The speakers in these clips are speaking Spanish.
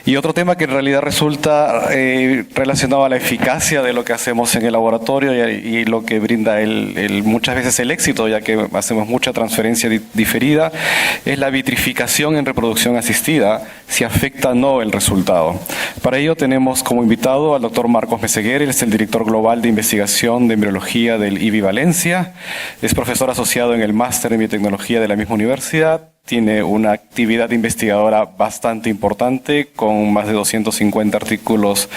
Y otro tema que en realidad resulta relacionado a la eficacia de lo que hacemos en el laboratorio y lo que brinda muchas veces el éxito, ya que hacemos mucha transferencia diferida, es la vitrificación en reproducción asistida, si afecta o no el resultado. Para ello tenemos como invitado al doctor Marcos Meseguer, él es el director global de investigación de embriología del IBI Valencia, es profesor asociado en el máster en biotecnología de la misma universidad. Tiene una actividad investigadora bastante importante, con más de 250 artículos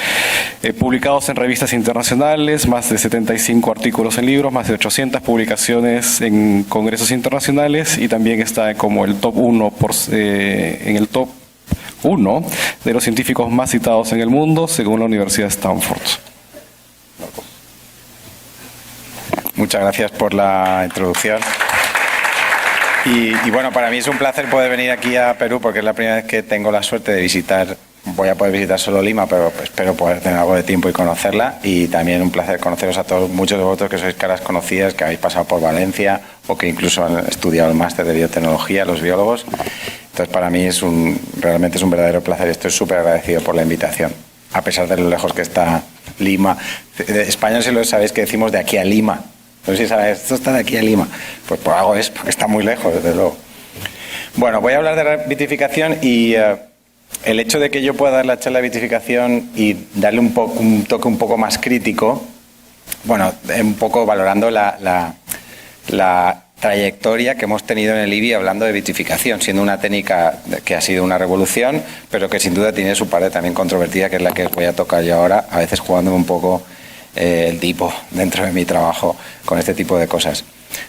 publicados en revistas internacionales, más de 75 artículos en libros, más de 800 publicaciones en congresos internacionales, y también está como el top 1 en el top 1 de los científicos más citados en el mundo, según la Universidad de Stanford. Muchas gracias por la introducción. Y bueno, para mí es un placer poder venir aquí a Perú, porque es la primera vez que tengo la suerte de visitar. Voy a poder visitar solo Lima, pero espero poder tener algo de tiempo y conocerla. Y también un placer conoceros a todos, muchos de vosotros que sois caras conocidas, que habéis pasado por Valencia o que incluso han estudiado el máster de biotecnología, los biólogos. Entonces, para mí realmente es un verdadero placer y estoy súper agradecido por la invitación, a pesar de lo lejos que está Lima. España, si lo sabéis, que decimos de aquí a Lima. No sé si sabes, esto está de aquí a Lima. Pues por algo es, porque está muy lejos, desde luego. Bueno, voy a hablar de la vitrificación y el hecho de que yo pueda dar la charla de vitrificación y darle un toque un poco más crítico, bueno, un poco valorando la trayectoria que hemos tenido en el IBI hablando de vitrificación, siendo una técnica que ha sido una revolución, pero que sin duda tiene su parte también controvertida, que es la que os voy a tocar yo ahora, a veces jugándome un poco el tipo dentro de mi trabajo con este tipo de cosas.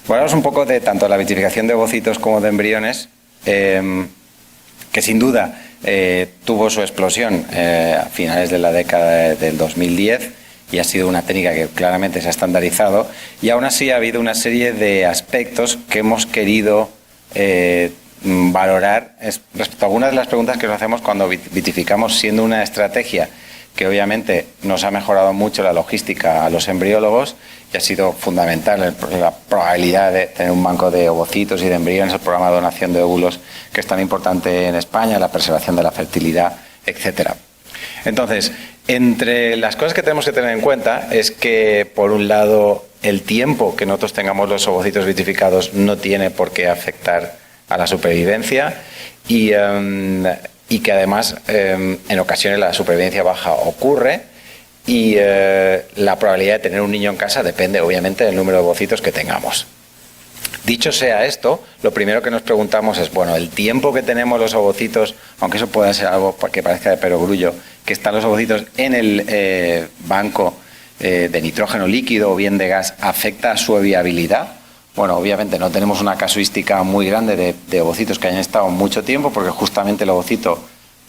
Voy a hablaros un poco de tanto la vitrificación de ovocitos como de embriones, que sin duda tuvo su explosión a finales de la década del 2010 y ha sido una técnica que claramente se ha estandarizado, y aún así ha habido una serie de aspectos que hemos querido valorar respecto a algunas de las preguntas que nos hacemos cuando vitrificamos, siendo una estrategia que obviamente nos ha mejorado mucho la logística a los embriólogos y ha sido fundamental la probabilidad de tener un banco de ovocitos y de embriones, el programa de donación de óvulos, que es tan importante en España, la preservación de la fertilidad, etcétera. Entonces, entre las cosas que tenemos que tener en cuenta es que, por un lado, el tiempo que nosotros tengamos los ovocitos vitrificados no tiene por qué afectar a la supervivencia, y que además en ocasiones la supervivencia baja ocurre, y la probabilidad de tener un niño en casa depende obviamente del número de ovocitos que tengamos. Dicho sea esto, lo primero que nos preguntamos es, bueno, el tiempo que tenemos los ovocitos, aunque eso pueda ser algo que parezca de perogrullo, que están los ovocitos en el banco de nitrógeno líquido o bien de gas, ¿afecta a su viabilidad? Bueno, obviamente no tenemos una casuística muy grande de ovocitos que hayan estado mucho tiempo, porque justamente el ovocito,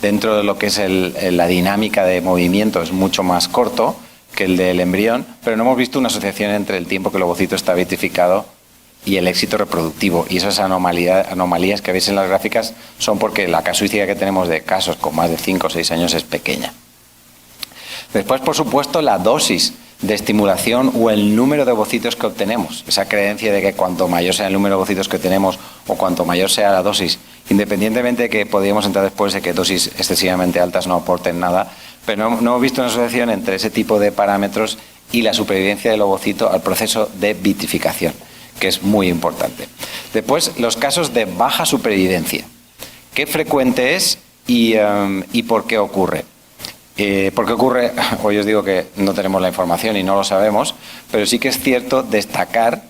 dentro de lo que es la dinámica de movimiento, es mucho más corto que el del embrión, pero no hemos visto una asociación entre el tiempo que el ovocito está vitrificado y el éxito reproductivo. Y esas anomalías que veis en las gráficas son porque la casuística que tenemos de casos con más de 5 o 6 años es pequeña. Después, por supuesto, la dosis de estimulación o el número de ovocitos que obtenemos. Esa creencia de que cuanto mayor sea el número de ovocitos que tenemos o cuanto mayor sea la dosis, independientemente de que podríamos entrar después de que dosis excesivamente altas no aporten nada, pero no hemos visto una asociación entre ese tipo de parámetros y la supervivencia del ovocito al proceso de vitrificación, que es muy importante. Después, los casos de baja supervivencia. ¿Qué frecuente es y por qué ocurre? ¿Por qué ocurre? Hoy os digo que no tenemos la información y no lo sabemos, pero sí que es cierto destacar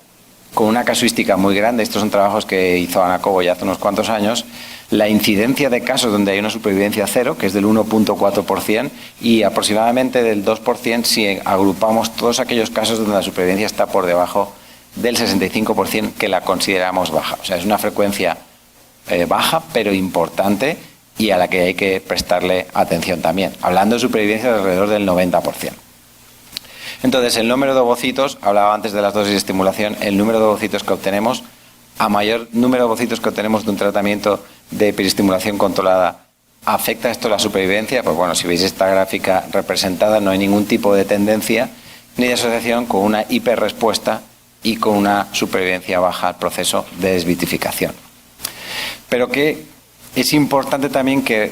con una casuística muy grande, estos son trabajos que hizo Ana Cobo ya hace unos cuantos años, la incidencia de casos donde hay una supervivencia cero, que es del 1.4%, y aproximadamente del 2% si agrupamos todos aquellos casos donde la supervivencia está por debajo del 65%, que la consideramos baja. O sea, es una frecuencia baja, pero importante, y a la que hay que prestarle atención también. Hablando de supervivencia de alrededor del 90%. Entonces, el número de ovocitos, hablaba antes de las dosis de estimulación, el número de ovocitos que obtenemos, a mayor número de ovocitos que obtenemos de un tratamiento de hiperestimulación controlada, ¿afecta esto la supervivencia? Pues bueno, si veis esta gráfica representada, no hay ningún tipo de tendencia ni de asociación con una hiperrespuesta y con una supervivencia baja al proceso de desvitrificación. Pero que es importante también que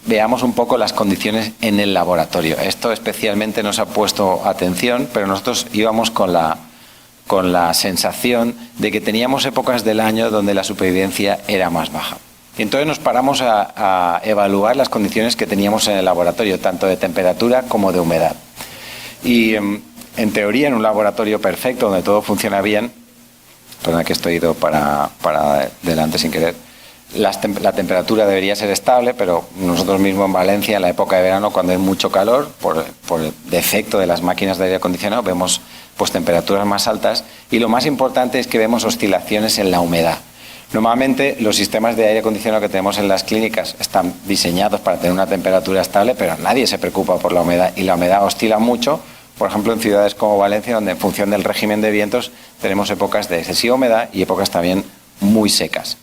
veamos un poco las condiciones en el laboratorio. Esto especialmente nos ha puesto atención, pero nosotros íbamos con la sensación de que teníamos épocas del año donde la supervivencia era más baja. Y entonces nos paramos a evaluar las condiciones que teníamos en el laboratorio, tanto de temperatura como de humedad. Y en teoría, en un laboratorio perfecto, donde todo funciona bien, perdona que estoy ido para delante sin querer, la temperatura debería ser estable, pero nosotros mismos en Valencia, en la época de verano, cuando hay mucho calor, por el defecto de las máquinas de aire acondicionado, vemos pues temperaturas más altas, y lo más importante es que vemos oscilaciones en la humedad. Normalmente los sistemas de aire acondicionado que tenemos en las clínicas están diseñados para tener una temperatura estable, pero nadie se preocupa por la humedad, y la humedad oscila mucho. Por ejemplo, en ciudades como Valencia, donde en función del régimen de vientos tenemos épocas de excesiva humedad y épocas también muy secas.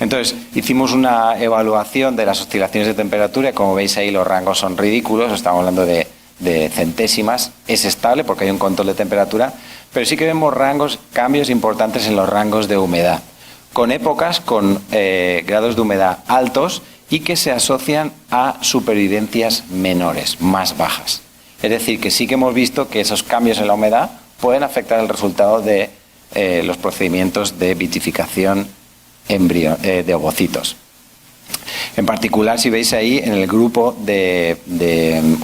Entonces, hicimos una evaluación de las oscilaciones de temperatura y, como veis ahí, los rangos son ridículos, estamos hablando de centésimas. Es estable porque hay un control de temperatura, pero sí que vemos cambios importantes en los rangos de humedad, con épocas con grados de humedad altos y que se asocian a supervivencias menores, más bajas. Es decir, que sí que hemos visto que esos cambios en la humedad pueden afectar el resultado de los procedimientos de vitrificación de ovocitos. En particular, si veis ahí, en el grupo de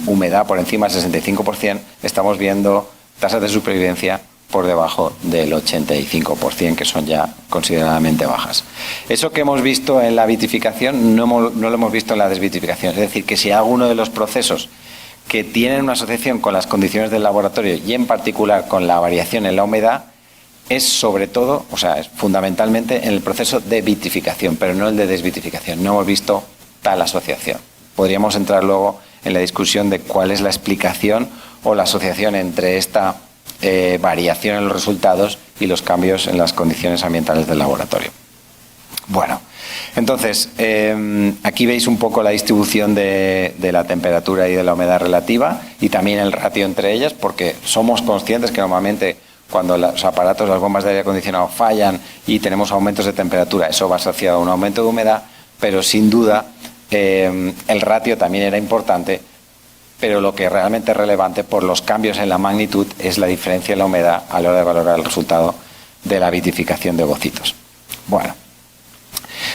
humedad por encima del 65%, estamos viendo tasas de supervivencia por debajo del 85%, que son ya considerablemente bajas. Eso que hemos visto en la vitrificación no lo hemos visto en la desvitrificación. Es decir, que si alguno de los procesos que tienen una asociación con las condiciones del laboratorio y en particular con la variación en la humedad, es sobre todo, es fundamentalmente en el proceso de vitrificación, pero no el de desvitrificación. No hemos visto tal asociación. Podríamos entrar luego en la discusión de cuál es la explicación o la asociación entre esta variación en los resultados y los cambios en las condiciones ambientales del laboratorio. Bueno, entonces, aquí veis un poco la distribución de la temperatura y de la humedad relativa y también el ratio entre ellas, porque somos conscientes que normalmente cuando los aparatos, las bombas de aire acondicionado fallan y tenemos aumentos de temperatura, eso va asociado a un aumento de humedad, pero sin duda el ratio también era importante, pero lo que realmente es relevante por los cambios en la magnitud es la diferencia en la humedad a la hora de valorar el resultado de la vitrificación de ovocitos. Bueno,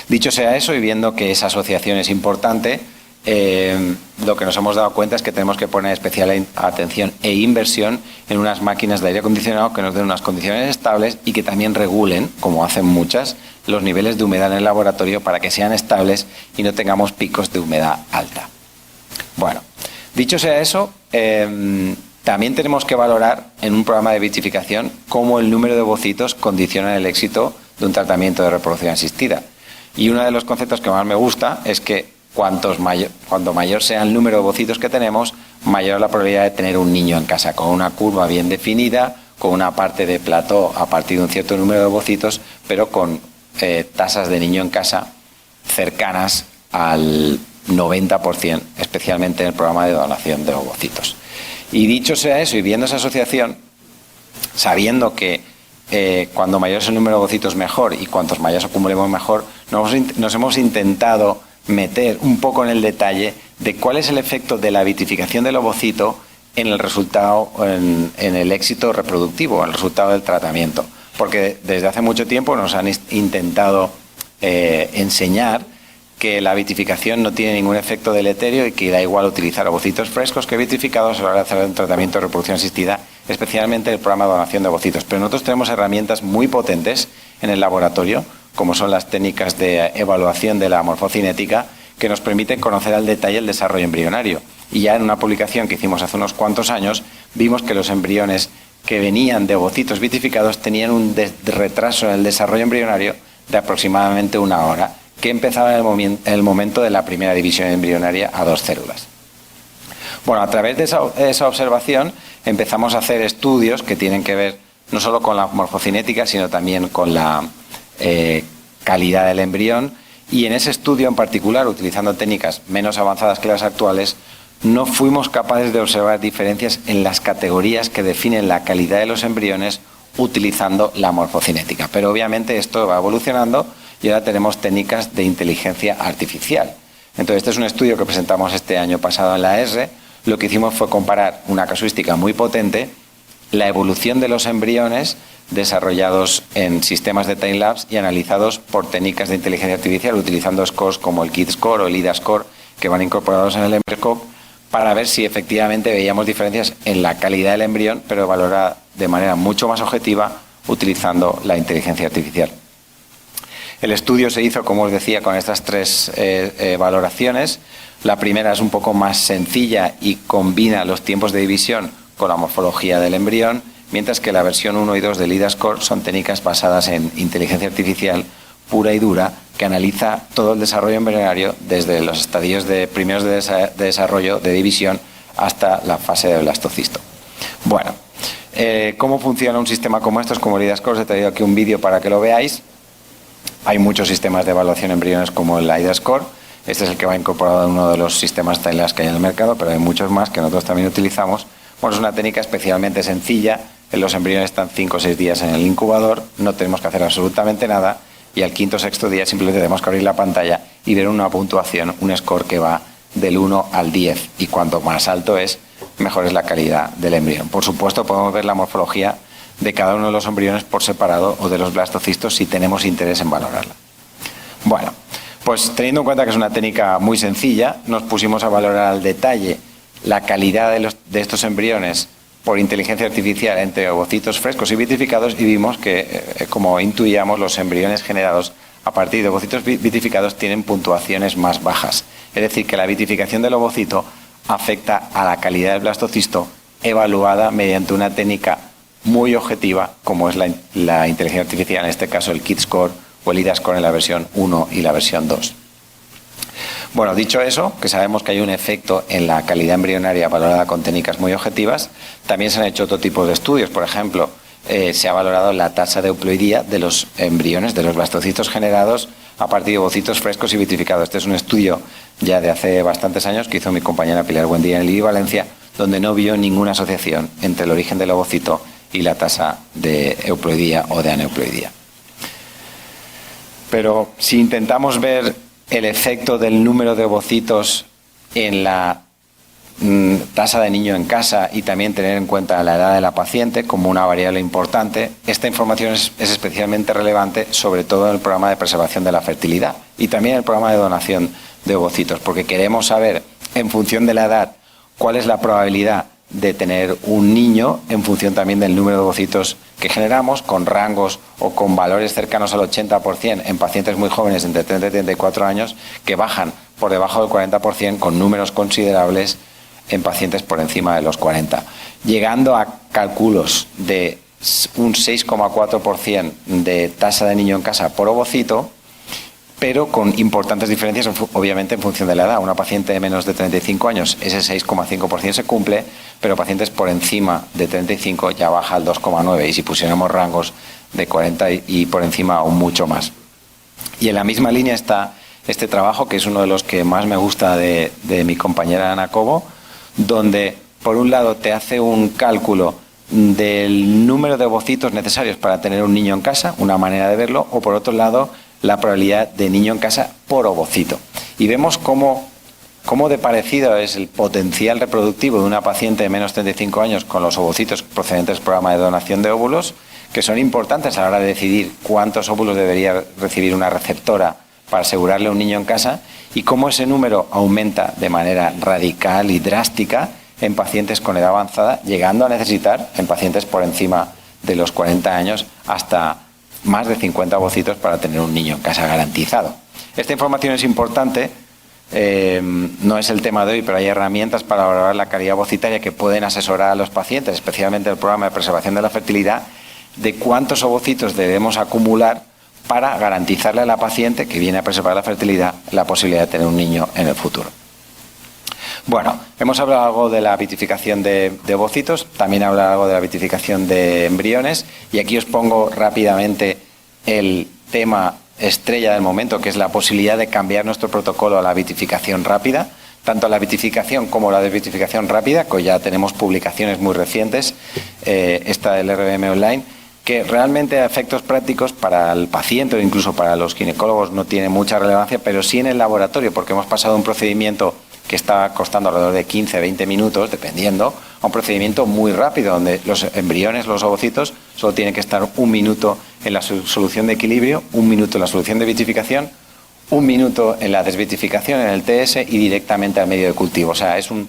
dicho sea eso, y viendo que esa asociación es importante, lo que nos hemos dado cuenta es que tenemos que poner especial atención e inversión en unas máquinas de aire acondicionado que nos den unas condiciones estables y que también regulen, como hacen muchas, los niveles de humedad en el laboratorio para que sean estables y no tengamos picos de humedad alta. Bueno, dicho sea eso, también tenemos que valorar en un programa de vitrificación cómo el número de ovocitos condiciona el éxito de un tratamiento de reproducción asistida. Y uno de los conceptos que más me gusta es que cuanto mayor sea el número de ovocitos que tenemos, mayor la probabilidad de tener un niño en casa, con una curva bien definida, con una parte de plató a partir de un cierto número de ovocitos, pero con tasas de niño en casa cercanas al 90%, especialmente en el programa de donación de ovocitos. Y dicho sea eso, y viendo esa asociación, sabiendo que cuando mayor es el número de ovocitos mejor y cuantos mayores acumulemos mejor, nos hemos intentado meter un poco en el detalle de cuál es el efecto de la vitrificación del ovocito en el resultado, en el éxito reproductivo, en el resultado del tratamiento. Porque desde hace mucho tiempo nos han intentado enseñar que la vitrificación no tiene ningún efecto deleterio y que da igual utilizar ovocitos frescos que vitrificados a la hora de hacer un tratamiento de reproducción asistida, especialmente el programa de donación de ovocitos. Pero nosotros tenemos herramientas muy potentes en el laboratorio, como son las técnicas de evaluación de la morfocinética, que nos permiten conocer al detalle el desarrollo embrionario. Y ya en una publicación que hicimos hace unos cuantos años, vimos que los embriones que venían de ovocitos vitrificados tenían un retraso en el desarrollo embrionario de aproximadamente 1 hora, que empezaba en el momento de la primera división embrionaria a 2 células. Bueno, a través de esa observación empezamos a hacer estudios que tienen que ver no solo con la morfocinética, sino también con la calidad del embrión, y en ese estudio en particular, utilizando técnicas menos avanzadas que las actuales, no fuimos capaces de observar diferencias en las categorías que definen la calidad de los embriones utilizando la morfocinética. Pero obviamente esto va evolucionando y ahora tenemos técnicas de inteligencia artificial Entonces, este es un estudio que presentamos este año pasado en la ESRE. Lo que hicimos fue comparar una casuística muy potente, la evolución de los embriones desarrollados en sistemas de time-lapse y analizados por técnicas de inteligencia artificial, utilizando scores como el KID-score o el IDA-score, que van incorporados en el EmbryoScope, para ver si efectivamente veíamos diferencias en la calidad del embrión, pero valorada de manera mucho más objetiva utilizando la inteligencia artificial. El estudio se hizo, como os decía, con estas tres valoraciones. La primera es un poco más sencilla y combina los tiempos de división con la morfología del embrión, mientras que la versión 1 y 2 del IDA-score son técnicas basadas en inteligencia artificial pura y dura, que analiza todo el desarrollo embrionario desde los estadios primeros de desarrollo, de división, hasta la fase de blastocisto. Bueno, ¿cómo funciona un sistema como estos, como el IDA-score? Os he traído aquí un vídeo para que lo veáis. Hay muchos sistemas de evaluación de embriones como el IDA-score. Este es el que va incorporado en uno de los sistemas time-lapse que hay en el mercado, pero hay muchos más que nosotros también utilizamos. Bueno, es una técnica especialmente sencilla. Los embriones están 5 o 6 días en el incubador, no tenemos que hacer absolutamente nada, y al quinto o sexto día simplemente tenemos que abrir la pantalla y ver una puntuación, un score que va del 1 al 10, y cuanto más alto es, mejor es la calidad del embrión. Por supuesto, podemos ver la morfología de cada uno de los embriones por separado o de los blastocistos si tenemos interés en valorarla. Bueno, pues teniendo en cuenta que es una técnica muy sencilla, nos pusimos a valorar al detalle la calidad de estos embriones por inteligencia artificial entre ovocitos frescos y vitrificados, y vimos que, como intuíamos, los embriones generados a partir de ovocitos vitrificados tienen puntuaciones más bajas. Es decir, que la vitrificación del ovocito afecta a la calidad del blastocisto, evaluada mediante una técnica muy objetiva, como es la inteligencia artificial, en este caso el KID-score o el IDA-score en la versión 1 y la versión 2. Bueno, dicho eso, que sabemos que hay un efecto en la calidad embrionaria valorada con técnicas muy objetivas, también se han hecho otro tipo de estudios. Por ejemplo, se ha valorado la tasa de euploidía de los embriones, de los blastocitos generados a partir de ovocitos frescos y vitrificados. Este es un estudio ya de hace bastantes años que hizo mi compañera Pilar Buendía en el IBI Valencia, donde no vio ninguna asociación entre el origen del ovocito y la tasa de euploidía o de aneuploidía. Pero si intentamos ver el efecto del número de ovocitos en la tasa de niño en casa y también tener en cuenta la edad de la paciente como una variable importante, esta información es especialmente relevante, sobre todo en el programa de preservación de la fertilidad y también en el programa de donación de ovocitos, porque queremos saber, en función de la edad, cuál es la probabilidad de tener un niño en función también del número de ovocitos que generamos, con rangos o con valores cercanos al 80% en pacientes muy jóvenes entre 30 y 34 años, que bajan por debajo del 40% con números considerables en pacientes por encima de los 40, llegando a cálculos de un 6,4% de tasa de niño en casa por ovocito, pero con importantes diferencias, obviamente, en función de la edad. Una paciente de menos de 35 años, ese 6,5% se cumple, pero pacientes por encima de 35 ya baja al 2,9%, y si pusiéramos rangos de 40 y por encima, aún mucho más. Y en la misma línea está este trabajo, que es uno de los que más me gusta de mi compañera Ana Cobo, donde, por un lado, te hace un cálculo del número de ovocitos necesarios para tener un niño en casa, una manera de verlo, o por otro lado, la probabilidad de niño en casa por ovocito. Y vemos cómo de parecido es el potencial reproductivo de una paciente de menos de 35 años con los ovocitos procedentes del programa de donación de óvulos, que son importantes a la hora de decidir cuántos óvulos debería recibir una receptora para asegurarle un niño en casa, y cómo ese número aumenta de manera radical y drástica en pacientes con edad avanzada, llegando a necesitar, en pacientes por encima de los 40 años, hasta más de 50 ovocitos para tener un niño en casa garantizado. Esta información es importante, no es el tema de hoy, pero hay herramientas para valorar la calidad ovocitaria que pueden asesorar a los pacientes, especialmente el programa de preservación de la fertilidad, de cuántos ovocitos debemos acumular para garantizarle a la paciente que viene a preservar la fertilidad la posibilidad de tener un niño en el futuro. Bueno, hemos hablado algo de la vitrificación de ovocitos, también he hablado algo de la vitrificación de embriones, y aquí os pongo rápidamente el tema estrella del momento, que es la posibilidad de cambiar nuestro protocolo a la vitrificación rápida. Tanto la vitrificación como la desvitrificación rápida, que ya tenemos publicaciones muy recientes, esta del RBM Online, que realmente a efectos prácticos para el paciente o incluso para los ginecólogos no tiene mucha relevancia, pero sí en el laboratorio, porque hemos pasado un procedimiento que está costando alrededor de 15, 20 minutos, dependiendo, a un procedimiento muy rápido, donde los embriones, los ovocitos, solo tienen que estar 1 minuto en la solución de equilibrio, 1 minuto en la solución de vitrificación, 1 minuto en la desvitrificación, en el TS, y directamente al medio de cultivo. O sea, es un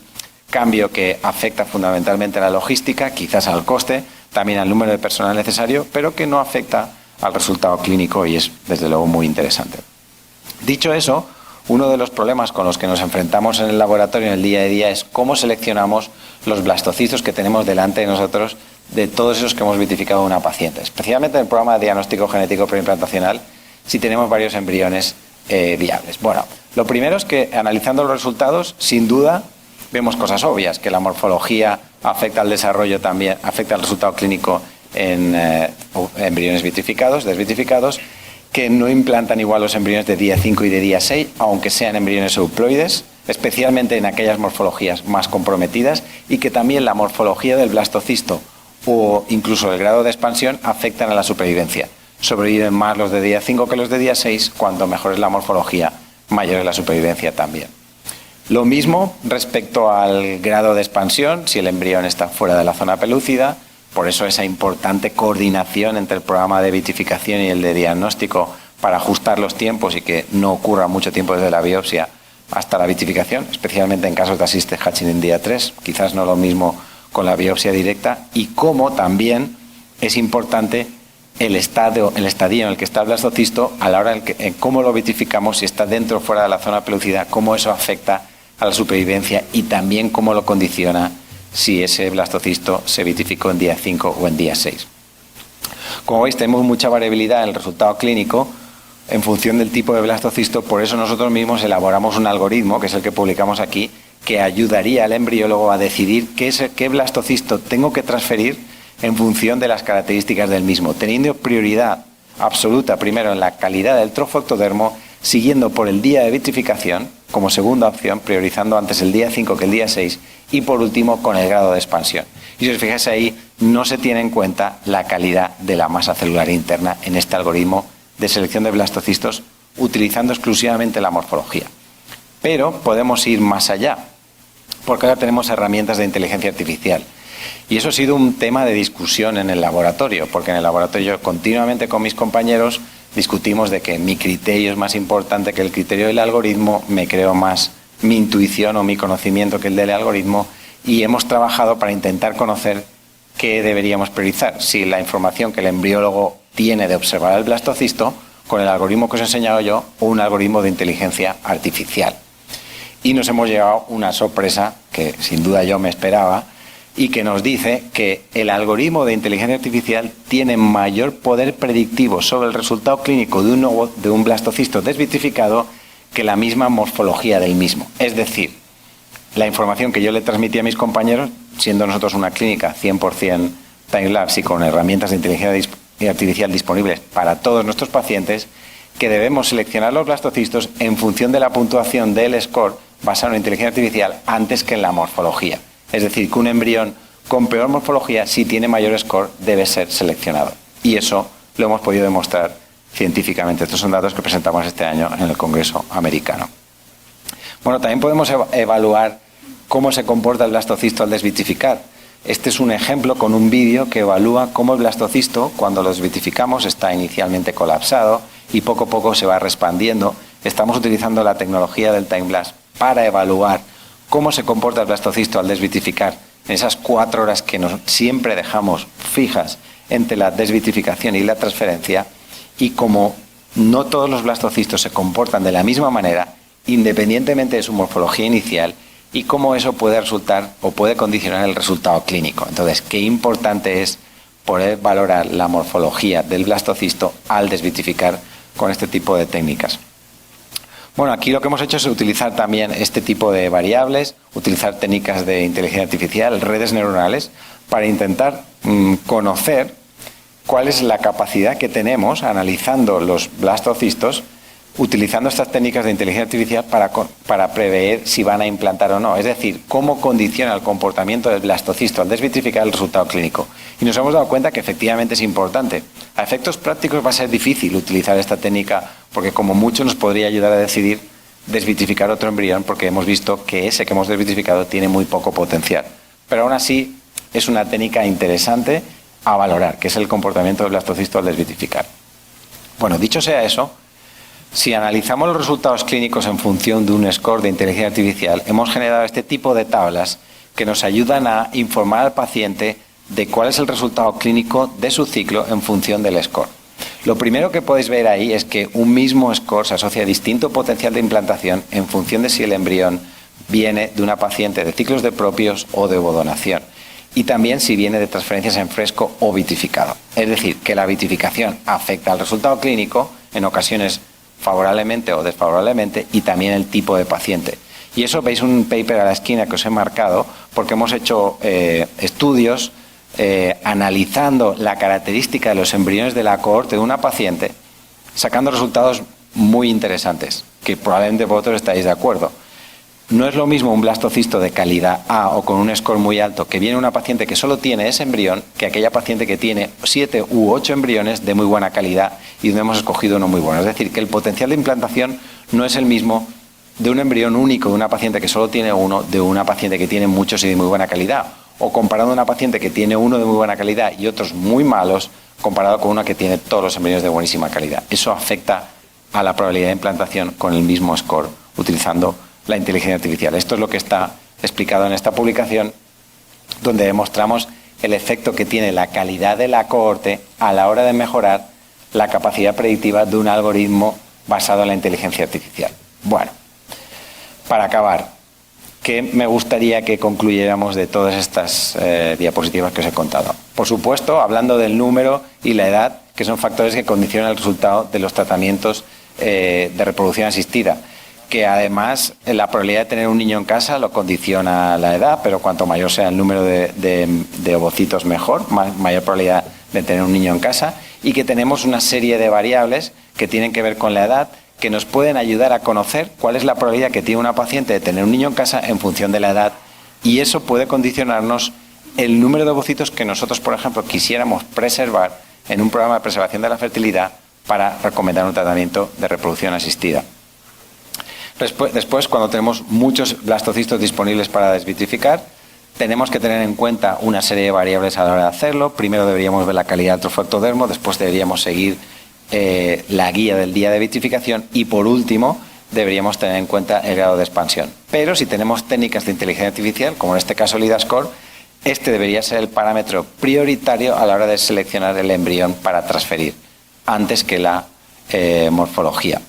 cambio que afecta fundamentalmente a la logística, quizás al coste, también al número de personal necesario, pero que no afecta al resultado clínico y es, desde luego, muy interesante. Dicho eso, uno de los problemas con los que nos enfrentamos en el laboratorio en el día a día es cómo seleccionamos los blastocistos que tenemos delante de nosotros de todos esos que hemos vitrificado en una paciente, especialmente en el programa de diagnóstico genético preimplantacional, si tenemos varios embriones viables. Bueno, lo primero es que analizando los resultados, sin duda, vemos cosas obvias, que la morfología afecta al desarrollo también, afecta al resultado clínico en embriones vitrificados, desvitrificados, que no implantan igual los embriones de día 5 y de día 6, aunque sean embriones euploides, especialmente en aquellas morfologías más comprometidas, y que también la morfología del blastocisto o incluso el grado de expansión afectan a la supervivencia. Sobreviven más los de día 5 que los de día 6, cuanto mejor es la morfología, mayor es la supervivencia también. Lo mismo respecto al grado de expansión, si el embrión está fuera de la zona pelúcida, por eso esa importante coordinación entre el programa de vitrificación y el de diagnóstico para ajustar los tiempos y que no ocurra mucho tiempo desde la biopsia hasta la vitrificación, especialmente en casos de assisted hatching en día 3, quizás no lo mismo con la biopsia directa, y cómo también es importante el estadio en el que está el blastocisto a la hora en cómo lo vitrificamos, si está dentro o fuera de la zona pelúcida, cómo eso afecta a la supervivencia y también cómo lo condiciona si ese blastocisto se vitrificó en día 5 o en día 6. Como veis, tenemos mucha variabilidad en el resultado clínico en función del tipo de blastocisto, por eso nosotros mismos elaboramos un algoritmo, que es el que publicamos aquí, que ayudaría al embriólogo a decidir qué blastocisto tengo que transferir en función de las características del mismo, teniendo prioridad absoluta primero en la calidad del trofo ectodermo, siguiendo por el día de vitrificación como segunda opción, priorizando antes el día 5 que el día 6 y por último con el grado de expansión. Y si os fijáis ahí, no se tiene en cuenta la calidad de la masa celular interna en este algoritmo de selección de blastocistos utilizando exclusivamente la morfología. Pero podemos ir más allá, porque ahora tenemos herramientas de inteligencia artificial. Y eso ha sido un tema de discusión en el laboratorio, porque en el laboratorio continuamente con mis compañeros discutimos de que mi criterio es más importante que el criterio del algoritmo, me creo más mi intuición o mi conocimiento que el del algoritmo, y hemos trabajado para intentar conocer qué deberíamos priorizar, si la información que el embriólogo tiene de observar el blastocisto con el algoritmo que os he enseñado yo o un algoritmo de inteligencia artificial. Y nos hemos llevado una sorpresa que sin duda yo me esperaba, y que nos dice que el algoritmo de inteligencia artificial tiene mayor poder predictivo sobre el resultado clínico de un blastocisto desvitrificado que la misma morfología del mismo. Es decir, la información que yo le transmití a mis compañeros, siendo nosotros una clínica 100% time-lapse y con herramientas de inteligencia artificial disponibles para todos nuestros pacientes, que debemos seleccionar los blastocistos en función de la puntuación del score basado en inteligencia artificial antes que en la morfología. Es decir, que un embrión con peor morfología, si tiene mayor score, debe ser seleccionado. Y eso lo hemos podido demostrar científicamente. Estos son datos que presentamos este año en el Congreso americano. Bueno, también podemos evaluar cómo se comporta el blastocisto al desvitrificar. Este es un ejemplo con un vídeo que evalúa cómo el blastocisto, cuando lo desvitrificamos, está inicialmente colapsado y poco a poco se va expandiendo. Estamos utilizando la tecnología del time-lapse para evaluar cómo se comporta el blastocisto al desvitrificar en esas 4 horas que siempre dejamos fijas entre la desvitrificación y la transferencia, y como no todos los blastocistos se comportan de la misma manera, independientemente de su morfología inicial, y cómo eso puede resultar o puede condicionar el resultado clínico. Entonces, qué importante es poder valorar la morfología del blastocisto al desvitrificar con este tipo de técnicas. Bueno, aquí lo que hemos hecho es utilizar también este tipo de variables, utilizar técnicas de inteligencia artificial, redes neuronales, para intentar conocer cuál es la capacidad que tenemos, analizando los blastocistos, utilizando estas técnicas de inteligencia artificial para prever si van a implantar o no. Es decir, cómo condiciona el comportamiento del blastocisto al desvitrificar el resultado clínico. Y nos hemos dado cuenta que efectivamente es importante. A efectos prácticos va a ser difícil utilizar esta técnica porque como mucho nos podría ayudar a decidir desvitrificar otro embrión porque hemos visto que ese que hemos desvitrificado tiene muy poco potencial. Pero aún así es una técnica interesante a valorar, que es el comportamiento del blastocisto al desvitrificar. Bueno, dicho sea eso, si analizamos los resultados clínicos en función de un score de inteligencia artificial, hemos generado este tipo de tablas que nos ayudan a informar al paciente de cuál es el resultado clínico de su ciclo en función del score. Lo primero que podéis ver ahí es que un mismo score se asocia a distinto potencial de implantación en función de si el embrión viene de una paciente de ciclos de propios o de ovodonación. Y también si viene de transferencias en fresco o vitrificado. Es decir, que la vitrificación afecta al resultado clínico, en ocasiones favorablemente o desfavorablemente, y también el tipo de paciente. Y eso veis un paper a la esquina que os he marcado, porque hemos hecho estudios analizando la característica de los embriones de la cohorte de una paciente, sacando resultados muy interesantes, que probablemente vosotros estáis de acuerdo. No es lo mismo un blastocisto de calidad A o con un score muy alto que viene una paciente que solo tiene ese embrión que aquella paciente que tiene 7 u 8 embriones de muy buena calidad y donde hemos escogido uno muy bueno. Es decir, que el potencial de implantación no es el mismo de un embrión único de una paciente que solo tiene uno de una paciente que tiene muchos y de muy buena calidad. O comparando una paciente que tiene uno de muy buena calidad y otros muy malos comparado con una que tiene todos los embriones de buenísima calidad. Eso afecta a la probabilidad de implantación con el mismo score utilizando la inteligencia artificial. Esto es lo que está explicado en esta publicación, donde demostramos el efecto que tiene la calidad de la cohorte a la hora de mejorar la capacidad predictiva de un algoritmo basado en la inteligencia artificial. Bueno, para acabar, ¿qué me gustaría que concluyéramos de todas estas diapositivas que os he contado? Por supuesto, hablando del número y la edad, que son factores que condicionan el resultado de los tratamientos de reproducción asistida, que además la probabilidad de tener un niño en casa lo condiciona la edad, pero cuanto mayor sea el número de ovocitos mejor, mayor probabilidad de tener un niño en casa, y que tenemos una serie de variables que tienen que ver con la edad, que nos pueden ayudar a conocer cuál es la probabilidad que tiene una paciente de tener un niño en casa en función de la edad, y eso puede condicionarnos el número de ovocitos que nosotros, por ejemplo, quisiéramos preservar en un programa de preservación de la fertilidad para recomendar un tratamiento de reproducción asistida. Después, cuando tenemos muchos blastocistos disponibles para desvitrificar, tenemos que tener en cuenta una serie de variables a la hora de hacerlo. Primero deberíamos ver la calidad del trofectodermo, después deberíamos seguir la guía del día de vitrificación y por último deberíamos tener en cuenta el grado de expansión. Pero si tenemos técnicas de inteligencia artificial, como en este caso el IDA-score, este debería ser el parámetro prioritario a la hora de seleccionar el embrión para transferir, antes que la morfología.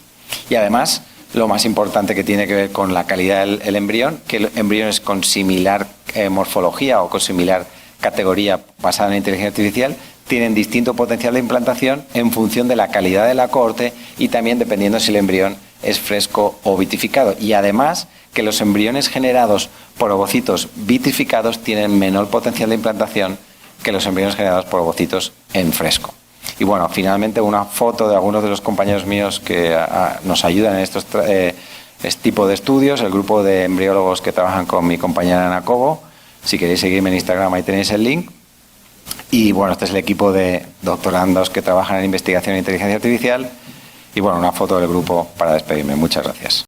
Y además, lo más importante que tiene que ver con la calidad del embrión, que embriones con similar morfología o con similar categoría basada en la inteligencia artificial tienen distinto potencial de implantación en función de la calidad de la cohorte y también dependiendo si el embrión es fresco o vitrificado. Y además que los embriones generados por ovocitos vitrificados tienen menor potencial de implantación que los embriones generados por ovocitos en fresco. Y bueno, finalmente una foto de algunos de los compañeros míos que nos ayudan en este tipo de estudios, el grupo de embriólogos que trabajan con mi compañera Ana Cobo. Si queréis seguirme en Instagram, ahí tenéis el link. Y bueno, este es el equipo de doctorandos que trabajan en investigación e inteligencia artificial. Y bueno, una foto del grupo para despedirme. Muchas gracias.